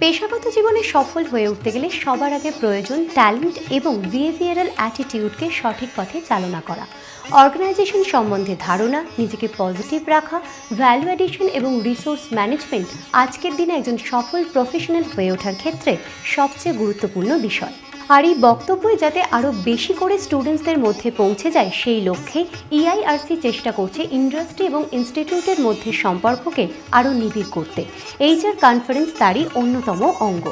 পেশাগত জীবনে সফল হয়ে উঠতে গেলে সবার আগে প্রয়োজন ট্যালেন্ট এবং বিহেভিয়ারাল অ্যাটিটিউডকে সঠিক পথে চালনা করা। অর্গানাইজেশন সম্বন্ধে ধারণা, নিজেকে পজিটিভ রাখা, ভ্যালু অ্যাডিশন এবং রিসোর্স ম্যানেজমেন্ট আজকের দিনে একজন সফল প্রফেশনাল হয়ে ওঠার ক্ষেত্রে সবচেয়ে গুরুত্বপূর্ণ বিষয়। আর এই বক্তব্যই যাতে আরও বেশি করে স্টুডেন্টসদের মধ্যে পৌঁছে যায়, সেই লক্ষ্যে ইআইআরসি চেষ্টা করছে ইন্ডাস্ট্রি এবং ইনস্টিটিউটের মধ্যে সম্পর্ককে আরও নিবিড় করতে। এইচআর কনফারেন্স তারই অন্যতম অঙ্গ।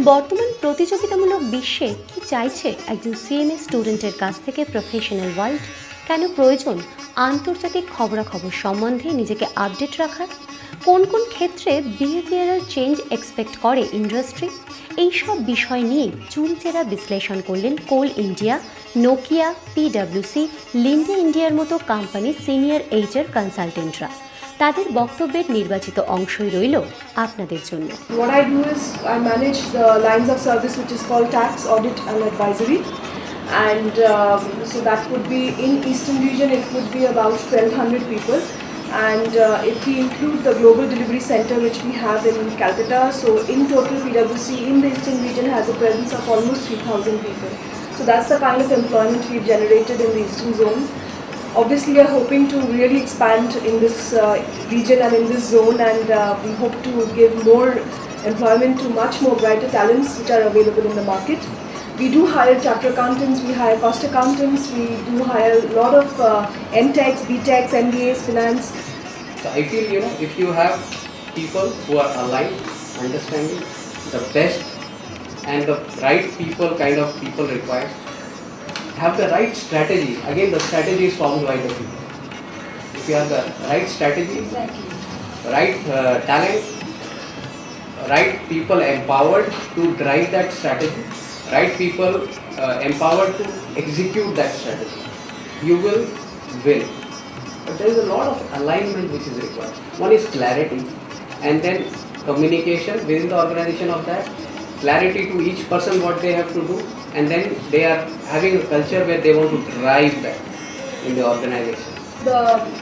বর্তমান প্রতিযোগিতামূলক বিশ্বে কি চাইছে একজন সিএমএ স্টুডেন্টের কাছ থেকে প্রফেশনাল ওয়ার্ল্ড? কেন প্রয়োজন আন্তর্জাতিক খবরাখবর সম্বন্ধে নিজেকে আপডেট রাখার? কোন কোন ক্ষেত্রে বিহেভিয়ারাল চেঞ্জ এক্সপেক্ট করে ইন্ডাস্ট্রি? এইসব বিষয় নিয়ে চুলচেরা বিশ্লেষণ করলেন কোল ইন্ডিয়া, নোকিয়া, পিডব্লিউসি, লিন্ডে ইন্ডিয়ার মতো কোম্পানির সিনিয়র এইচআর কনসালটেন্টরা। তাদের বক্তব্যের নির্বাচিত অংশই রইল আপনাদের জন্য। What I do is I manage the lines of service which is called tax, audit and advisory, and so that would be in Eastern region it would be about 1200 people, and if we include the global delivery center which we have in Calcutta, so in total PwC in the Eastern region has a presence of almost 3000 people. So that's the kind of employment we've generated in the Eastern zone. Obviously, we are hoping to really expand in this region and in this zone, and we hope to give more employment to much more brighter talents which are available in the market. We do hire chartered accountants, we hire cost accountants, we do hire a lot of MTechs, BTechs, MBAs, finance. So I feel, if you have people who are aligned, understanding the best and the right kind of people required, have the right strategy. Again, the strategy is formed by the people. If you have the right strategy, Exactly. right talent, right people empowered to drive that strategy, right people empowered to execute that strategy, you will win. But there is a lot of alignment which is required. One is clarity, and then communication within the organization of that, clarity to each person what they have to do, and then they are having a culture where they want to drive that in the organization.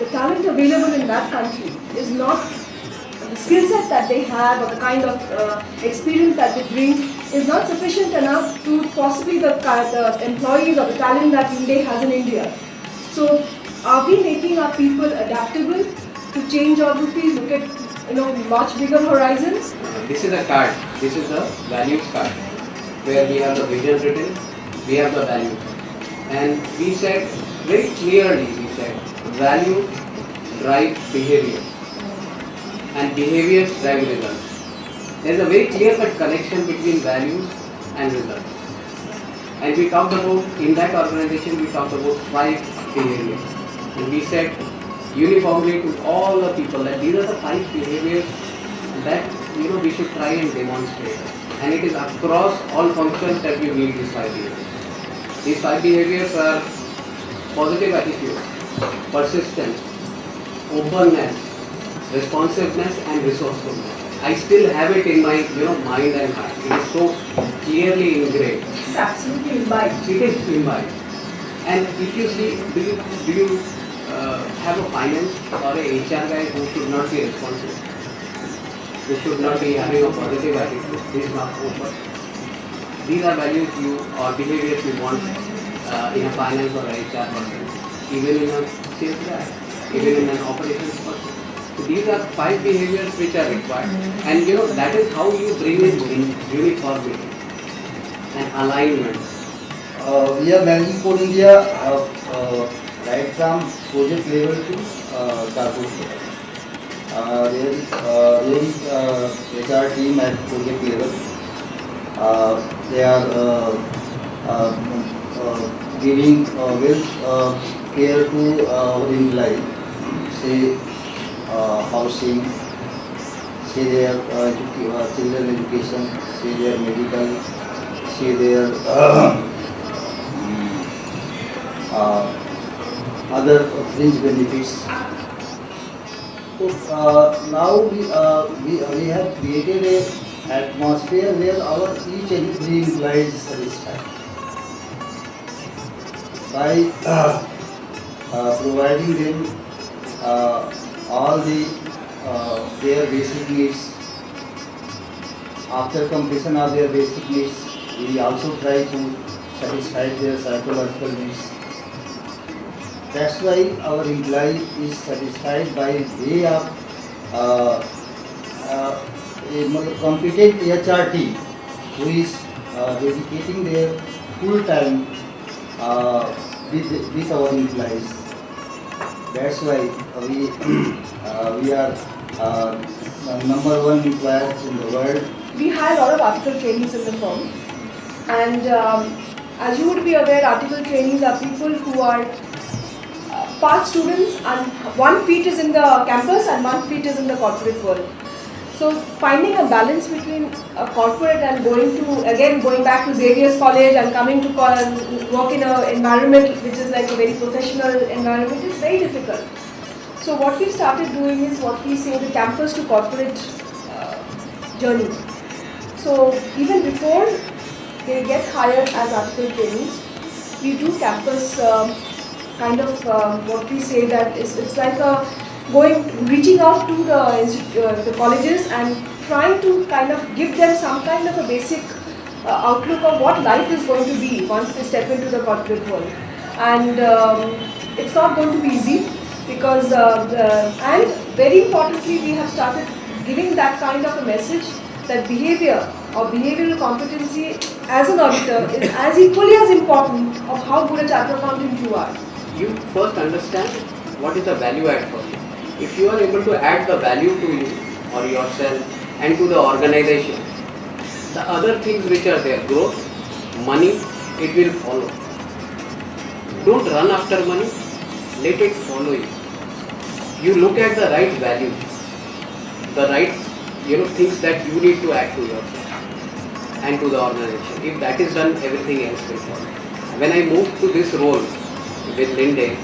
The talent available in that country is not the skill sets that they have or the kind of experience that they bring is not sufficient enough to possibly the employees or the talent that India has in India. So are we making our people adaptable to change geographies, look at much bigger horizons? This is a card. This is the values card, where we have the vision written, we have the value, and we said very clearly, value drive behavior, and behaviors drive results. There is a very clear-cut connection between values and results. And we talked about, in that organization, we talked about 5 behaviors. And we said uniformly to all the people that these are the 5 behaviors that we should try and demonstrate. And it is across all functions that we need these 5 behaviors. These 5 behaviors are positive attitude, persistence, openness, responsiveness and resourcefulness. I still have it in my mind and heart. It is so clearly engraved. It's absolutely imbibed. It is imbibed. And if you see, do you have a finance or a HR guy who should not be responsible, who should not be having a positive attitude? He is not open. These are values or behaviors you want in a finance or a HR person, even in a sales guy, even in an operations person. So these are 5 behaviors which are required, and that is how you bring in uniformity and alignment. We are managing Coal India right from project level to corporate level. There is HR team at project level. They are giving care to employee, say housing, say their children education, say their medical, say their other fringe benefits. So now we have created a atmosphere where our each and every employee is satisfied by providing them all their basic needs after completion of their basic needs, we also try to satisfy their psychological needs. That's why our employee is satisfied by way of uh, a competent HR team who is dedicating their full time with our employees. That's why we are number one employer in the world. We hire a lot of article trainees in the firm, and as you would be aware, article trainees are people who are part students, and one feet is in the campus and one feet is in the corporate world. So finding a balance between a corporate and going back to Xavier's college and coming to work in an environment which is like a very professional environment is very difficult. So what we started doing is what we say the campus to corporate journey. So even before they get hired as article trainees, we do campus what we say that it's like reaching out to the colleges and trying to kind of give them some kind of a basic outlook of what life is going to be once they step into the corporate world. And it's not going to be easy because, and very importantly, we have started giving that kind of a message that behavior or behavioral competency as an auditor is as equally as important of how good a chartered accountant you are. You first understand what is the value add for you. If you are able to add the value to you or yourself and to the organization, the other things which are there, growth, money, it will follow. Don't run after money, let it follow you. You look at the right values, the right things that you need to add to yourself and to the organization. If that is done, everything else will follow. When I moved to this role with Linde,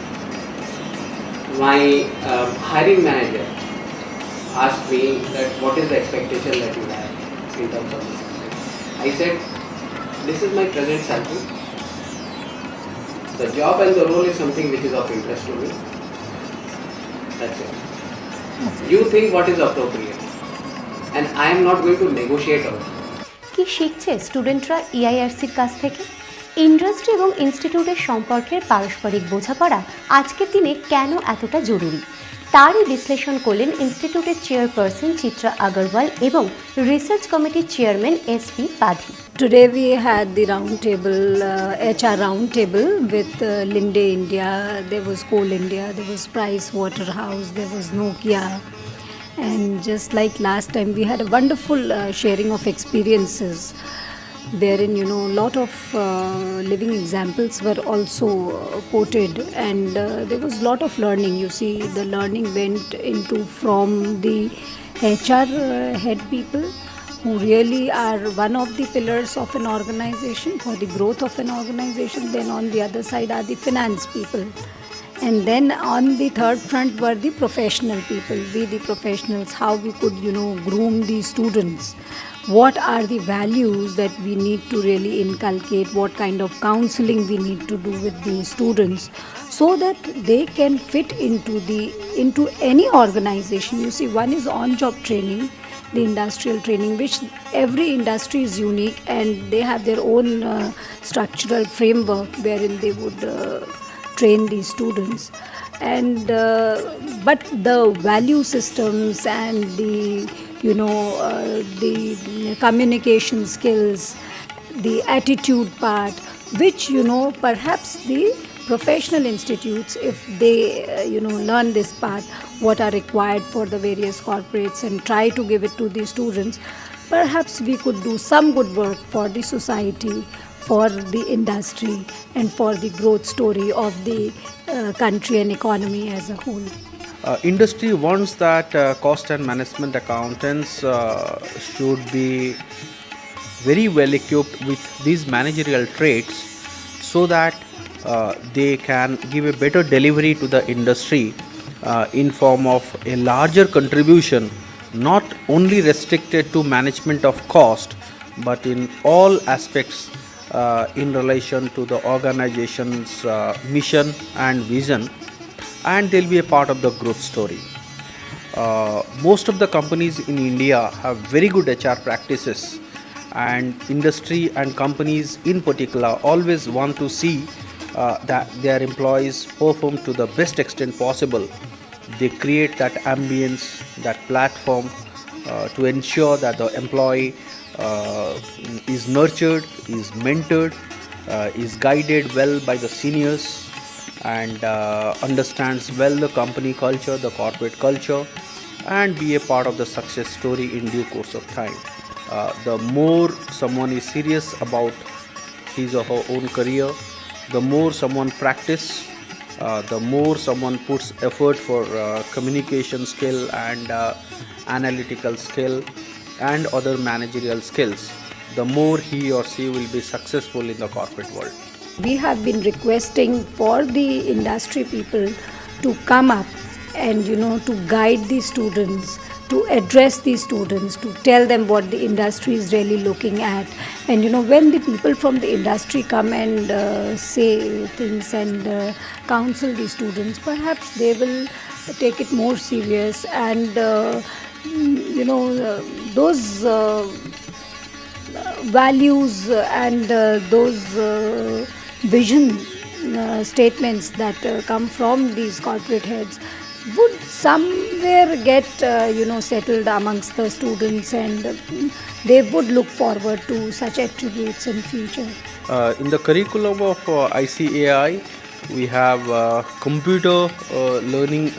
my hiring manager asked me that what is the expectation that you have in terms of this salary. I said, this is my present salary. The job and the role is something which is of interest to me. That's it. You think what is appropriate, and I am not going to negotiate also. কি শিখছে স্টুডেন্টরা ইআইআরসির কাছ থেকে? Industry এবং ইনস্টিটিউটের সম্পর্কের পারস্পরিক বোঝাপড়া আজকের দিনে কেন এতটা জরুরি, তারই বিশ্লেষণ করলেন ইনস্টিটিউটের চেয়ারপারসন চিত্রা আগরওয়াল এবং রিসার্চ কমিটির chairman SP Padhi. Today we had the round table, HR round table with Linde India, there was Coal India, there was Price Waterhouse, there was Nokia. And just like last time, we had a wonderful sharing of experiences wherein, a lot of living examples were also quoted, and there was a lot of learning. You see, the learning went into from the HR head people who really are one of the pillars of an organization for the growth of an organization. Then on the other side are the finance people. And then on the third front were the professional people, we the professionals, how we could, groom the students. What are the values that we need to really inculcate, what kind of counseling we need to do with the students so that they can fit into any organization. You see, one is on-job training, the industrial training, which every industry is unique and they have their own structural framework wherein they would train these students. And but the value systems and the communication skills, the attitude part, which perhaps the professional institutes, if they learn this part, what are required for the various corporates and try to give it to the students, perhaps we could do some good work for the society, for the industry, and for the growth story of the country and economy as a whole. Industry wants that cost and management accountants should be very well equipped with these managerial traits so that they can give a better delivery to the industry in form of a larger contribution, not only restricted to management of cost but in all aspects in relation to the organization's mission and vision, and they'll be a part of the growth story. Most of the companies in India have very good HR practices, and industry and companies in particular always want to see that their employees perform to the best extent possible. They create that ambience, that platform to ensure that the employee is nurtured, is mentored, is guided well by the seniors, and understands well the company culture, the corporate culture, and be a part of the success story in due course of time. The more someone is serious about his or her own career, the more someone practice, the more someone puts effort for communication skill and analytical skill and other managerial skills, the more he or she will be successful in the corporate world. We have been requesting for the industry people to come up and to guide the students, to address the students, to tell them what the industry is really looking at. And when the people from the industry come and say things and counsel the students, perhaps they will take it more serious, and those values and those vision statements that come from these corporate heads would somewhere get settled amongst the students, and they would look forward to such attributes in future. In the curriculum of ICAI, we have computer learning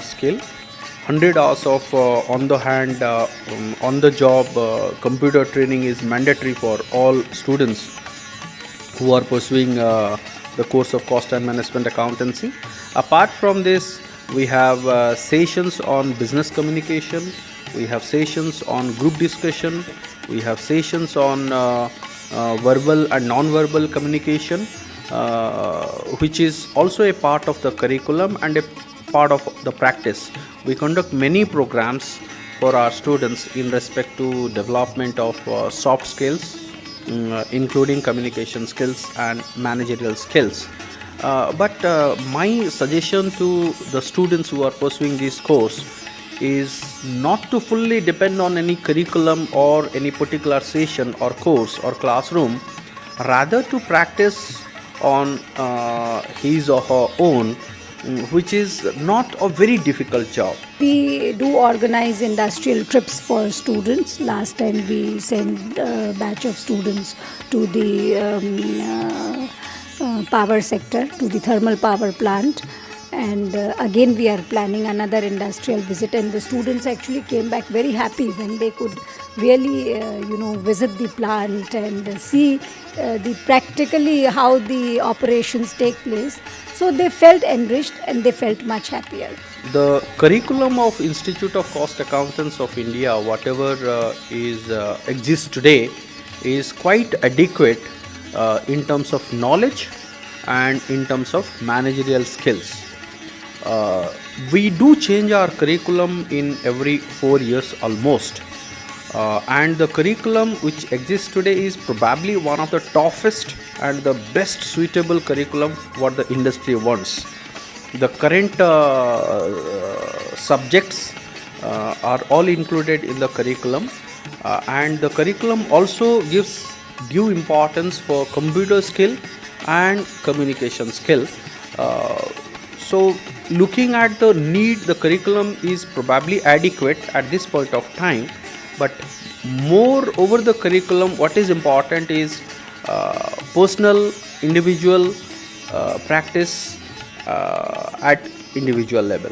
skill. 100 hours of on the hand, on the job computer training is mandatory for all students who are pursuing the course of cost and management accountancy. Apart from this, we have sessions on business communication, we have sessions on group discussion, we have sessions on verbal and non-verbal communication, which is also a part of the curriculum and a part of the practice. We conduct many programs for our students in respect to development of soft skills, including communication skills and managerial skills. But my suggestion to the students who are pursuing this course is not to fully depend on any curriculum or any particular session or course or classroom, rather to practice on his or her own, which is not a very difficult job. We do organize industrial trips for students. Last time we sent a batch of students to the power sector, to the thermal power plant, and again we are planning another industrial visit, and the students actually came back very happy when they could really visit the plant and see the practically how the operations take place. So they felt enriched and they felt much happier. The curriculum of Institute of Cost Accountants of India, whatever exists today, is quite adequate in terms of knowledge and in terms of managerial skills. We do change our curriculum in every 4 years almost, and the curriculum which exists today is probably one of the toughest and the best suitable curriculum what the industry wants. The current subjects are all included in the curriculum, and the curriculum also gives due importance for computer skill and communication skill. So looking at the need, the curriculum is probably adequate at this point of time, but more over the curriculum, what is important is personal, individual practice at individual level.